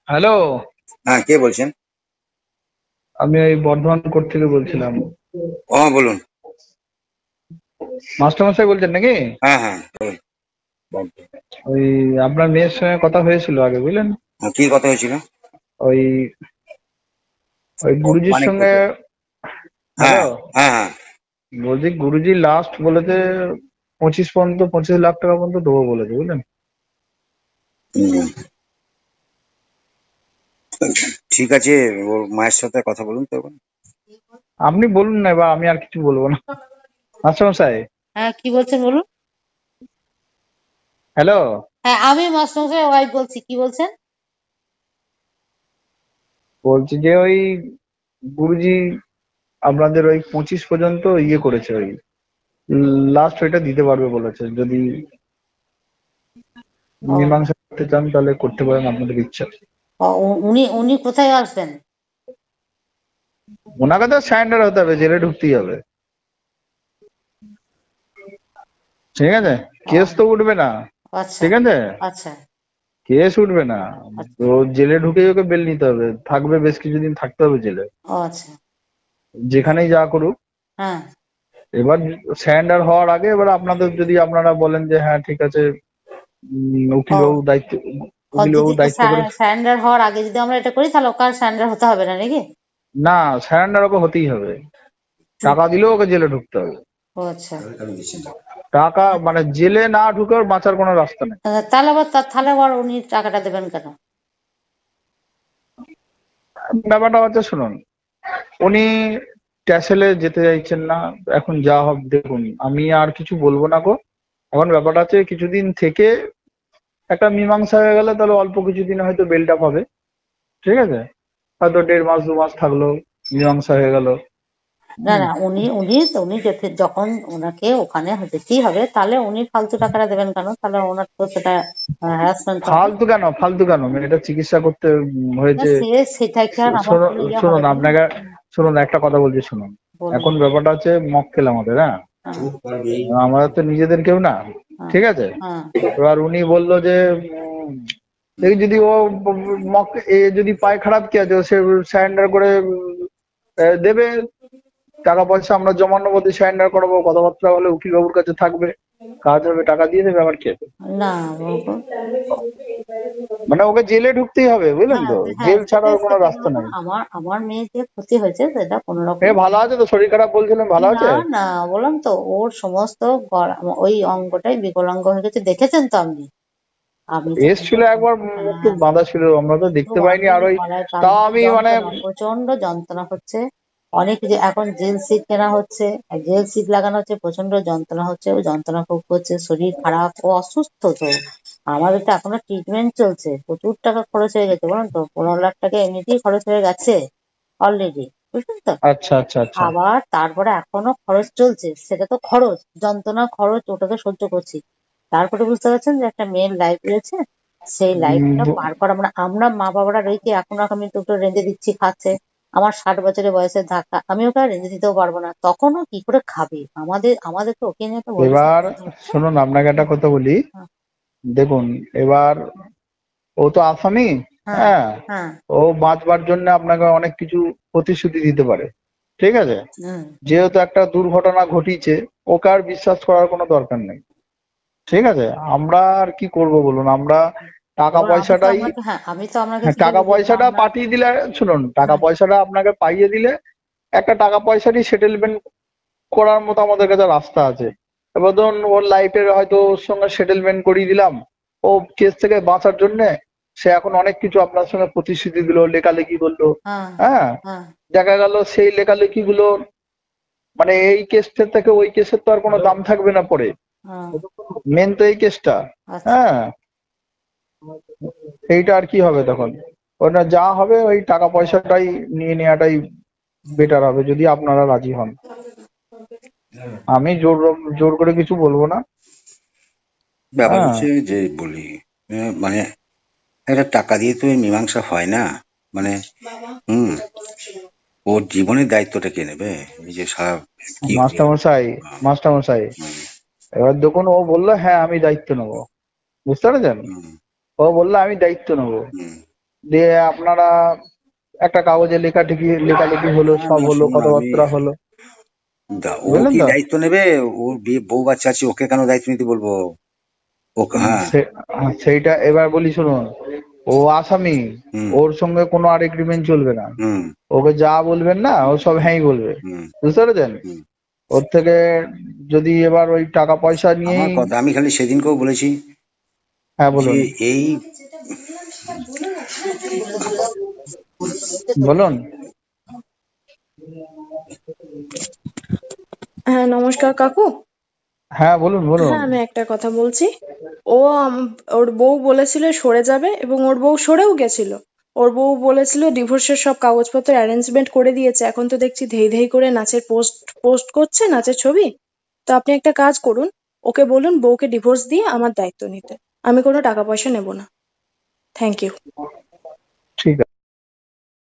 Hello. হ্যাঁ, কে বলছেন? আমি এই বর্ধমান কোর্ট থেকে বলছিলাম। বলুন। মাস্টারমশাই বলছেন নাকি? হ্যাঁ, হ্যাঁ, বলুন। বলুন। ওই আপনার মেয়ের সঙ্গে কথা হয়েছিল আগে, বুঝলেন? কি কথা হয়েছিল? ওই ওই গুরুজির মানে সঙ্গে। কোথায়? হ্যাঁ, হ্যালো। হ্যাঁ, হ্যাঁ। বলছি গুরুজি লাস্ট বলেছে 25 লাখ টাকা পর্যন্ত দেবো বলেছে, বুঝলেন? হুম, ঠিক আছে। ওর মায়ের সাথে কথা বলুন তো এখন। আপনি বলুন না, এবার আমি আর কিছু বলবো না। মাস্টারমশাই। হ্যাঁ, কি বলছেন বলুন। হ্যালো। হ্যাঁ, আমি মাস্টারমশাই ওয়াইফ বলছি, কি বলছেন? বলছি যে ওই গুরুজি আপনাদের ওই 25 পর্যন্ত ইয়ে করেছে, ওই লাস্ট ওইটা দিতে পারবে বলেছে। যদি ও, মীমাংসা করতে চান তাহলে করতে পারেন, আপনাদের ইচ্ছা। উনি উনি কোথায় আসবেন? ওনাকে তো সারেন্ডার হতে হবে, জেলে ঢুকতেই হবে। ঠিক আছে। ও, কেস তো উঠবে না। আচ্ছা ঠিক আছে। আচ্ছা কেস উঠবে না। আচ্ছা। তো জেলে ঢুকে ওকে বেল নিতে হবে, থাকবে, বেশ কিছুদিন থাকতে হবে জেলে। ও আচ্ছা। যেখানেই যা করুক। হ্যাঁ, এবার সারেন্ডার হওয়ার আগে এবার আপনাদের যদি আপনারা বলেন যে হ্যাঁ ঠিক আছে, ও উকিলবাবু দায়িত্ব, ও উকিলবাবু দিদি, দায়িত্ব করে। স্যারেন্ডার হওয়ার আগে যদি আমরা এটা করি তাহলে ওকে আর স্যারেন্ডার হতে হবে না নাকি? না, সারেন্ডার ওকে হতেই হবে। টাকা দিলেও ওকে জেলে ঢুকতে হবে। ও আচ্ছা। টাকা মানে জেলে না ঢুকে ওর বাঁচার কোনো রাস্তা নেই। তাহলে আবার উনি টাকাটা দেবেন কেন? ব্যাপারটা হচ্ছে, শুনুন, উনি ট্যাসেলে যেতে চাইছেন না। এখন যা হবে দেখুন, আমি আর কিছু বলবো না গো। এখন ব্যাপারটা হচ্ছে কিছুদিন থেকে একটা মীমাংসা হয়ে গেলে তাহলে অল্প কিছুদিন হয়তো বেলটা পাবে। ঠিক আছে। হয়তো 1.5 মাস 2 মাস থাকলো, মীমাংসা হয়ে গেল। না না, উনি উনি উনি যখন ওনাকে ওখানে যেতেই হবে তাহলে উনি ফালতু টাকাটা দেবেন কেন? তাহলে ওনার তো সেটা হ্যারাসমেন্ট হবে। ফালতু কেন, ফালতু কেন? মেয়েটা চিকিৎসা করতে না, হয়েছে। সেটা কি আর আমার শুনুন, কোনো ইয়ে হবে শুনুন না? আপনাকে, শুনুন একটা কথা বলছি, শুনুন। বলুন। এখন ব্যাপারটা হচ্ছে মক্কেল আমাদের, হ্যাঁ। হ্যাঁ আমাদের তো নিজেদের কেউ না। হ্যাঁ ঠিক আছে। হ্যাঁ এবার উনি বললো যে দেখি যদি ও যদি পায়, খারাপ কি আছে, সে সারেন্ডার করে দেবে। টাকা পয়সা আমরা জমানো বলতে সারেন্ডার করাবো, কথাবার্তা হলে উকিল বাবুর কাছে থাকবে, কাজ হবে, টাকা দিয়ে দেবে, আবার কে দেবে? না বাবু। মানে ওকে জেলে ঢুকতেই হবে, বুঝলেন হ্যাঁ তো? হ্যাঁ, জেল ছাড়া সেটা ওর কোনো সেটা রাস্তা বাবু, নাই। আমার আমার মেয়ে যে ক্ষতি হয়েছে সেটা কোনো রকম। ভালো আছে তো? শরীর খারাপ বলছিলেন, ভালো না আছে? না, বললাম তো ওর সমস্ত ওই অঙ্গটাই বিকলাঙ্গ হয়ে গেছে, দেখেছেন তো আপনি? আপনি তো এসছিল একবার, মুখ টুক হ্যাঁ, বাঁধা ছিল, আমরা তো দেখতে পাইনি। আর ওই গলায় তাও কান আমি মানে যন্ত্রণা, প্রচন্ড যন্ত্রণা হচ্ছে। অনেক যে এখন জেল সিট কেনা হচ্ছে, জেল সিট লাগানো হচ্ছে, প্রচন্ড যন্ত্রণা হচ্ছে, ও যন্ত্রণা খুব করছে, শরীর খারাপ, ও অসুস্থ তো। আমাদের তো এখনো ট্রিটমেন্ট চলছে, প্রচুর টাকা খরচ হয়ে গেছে, বলুন তো, 15 লাখ টাকা এমনিতেই খরচ হয়ে গেছে অলরেডি, বুঝলেন তো। আচ্ছা আচ্ছা আচ্ছা। আবার তারপরে এখনো খরচ চলছে, সেটা তো খরচ, যন্ত্রণা খরচ, ওটা তো সহ্য করছি। তারপরে বুঝতে পারছেন যে একটা মেয়ের লাইফ রয়েছে, সেই লাইফটা পার করা, আমরা আমরা মা বাবারা রয়েছে, এখন আমি দুটো রেঁধে দিচ্ছি, খাচ্ছে। আমার 60 বছরের বয়সের ধাক্কা, আমি ওকে আর রেঁধে দিতেও পারবো না, তখনও কি করে খাবে? আমাদের তো ওকে নিয়ে তো ভবিষ্যৎ এবার চিন্তা করতে হবে। শুনুন, আপনাকে একটা কথা বলি। হ্যাঁ দেখুন, এবার ও তো আসামি। হ্যাঁ হ্যাঁ। হ্যাঁ, ও বাঁচবার জন্য আপনাকে অনেক কিছু প্রতিশ্রুতি দিতে পারে। ঠিক আছে। হুম। যেহেতু একটা দুর্ঘটনা ঘটিছে, ওকে আর বিশ্বাস করার কোনো দরকার নেই। ঠিক আছে। আমরা আর কি করব বলুন? আমরা টাকা এবার পয়সাটাই, আমি তো আপনাকে হ্যাঁ, সেটাই টাকা বলছি যে পয়সাটা আমরা। পাঠিয়ে দিলে, শুনুন, টাকা হ্যাঁ পয়সাটা আপনাকে পাইয়ে দিলে একটা টাকা পয়সারই সেটেলমেন্ট করার মতো আমাদের কাছে রাস্তা আছে। এবার ধরুন ওর লাইফের হয়তো ওর সঙ্গে সেটেলমেন্ট করিয়ে দিলাম। ও কেস থেকে বাঁচার জন্য সে এখন অনেক কিছু আপনার সঙ্গে প্রতিশ্রুতি দিল, লেখালেখি করলো। হ্যাঁ হ্যাঁ। হ্যাঁ দেখা গেল সেই লেখালেখি গুলো মানে এই কেসটা থেকে ওই কেসের তো আর কোনো দাম থাকবে না পরে। হ্যাঁ, মেন তো এই কেসটা। আচ্ছা। হ্যাঁ। এইটা আর কি হবে তখন? ওটা যা হবে ওই টাকা পয়সাটাই নিয়ে নেওয়াটাই বেটার হবে, যদি আপনারা রাজি হন। আমি জোর জোর করে কিছু বলবো না। ব্যাপার হ্যাঁ। হচ্ছে যে বলি, মানে একটা টাকা দিয়ে তো এই মীমাংসা হয় না। মানে হুম ওর জীবনের দায়িত্বটা কে নেবে? এই যে সারা কি হলো? মাস্টারমশাই, মাস্টারমশাই, হুম, এবার দেখুন ও বললো হ্যাঁ আমি দায়িত্ব নেবো। বুঝতে পেরেছেন? হুম, ও বললো আমি দায়িত্ব নেবো। হুম, দিয়ে আপনারা একটা কাগজে লেখালেখি হলো, সব হলো, শুনুন আমি কথাবার্তা হলো, ও বুঝলেন কি তো? দায়িত্ব নেবে? ওর বিয়ে বউ বাচ্চা আছে, ওকে কেন দায়িত্ব নিতে বলবো? ওকে, হ্যাঁ। সেইটা এবার বলি শুনুন, ও আসামি, হুম। ওর সঙ্গে কোনো আর এগ্রিমেন্ট চলবে না। হুম। ওকে যা বলবেন না, ও সব হ্যাঁই বলবে, হুম। বুঝতে পেরেছেন? হুম। ওর থেকে যদি এবার ওই টাকা পয়সা আমার নিয়েই, কথা আমি খালি সেদিনকেও বলেছি হ্যাঁ যে বলুন, এই বলুন। হ্যাঁ, নমস্কার কাকু। হ্যাঁ বলুন, বলুন। হ্যাঁ, আমি একটা কথা বলছি। ও ওর বউ বলেছিল সরে যাবে এবং ওর বউ সরেও গেছিল। ওর বউ বলেছিল ডিভোর্সের সব কাগজপত্র অ্যারেঞ্জমেন্ট করে দিয়েছে। এখন তো দেখছি ধেই ধেই করে নাচের পোস্ট পোস্ট করছে, নাচের ছবি। তো আপনি একটা কাজ করুন, ওকে বলুন বউকে ডিভোর্স দিয়ে আমার দায়িত্ব নিতে। আমি কোনো টাকা পয়সা নেব না। Thank you.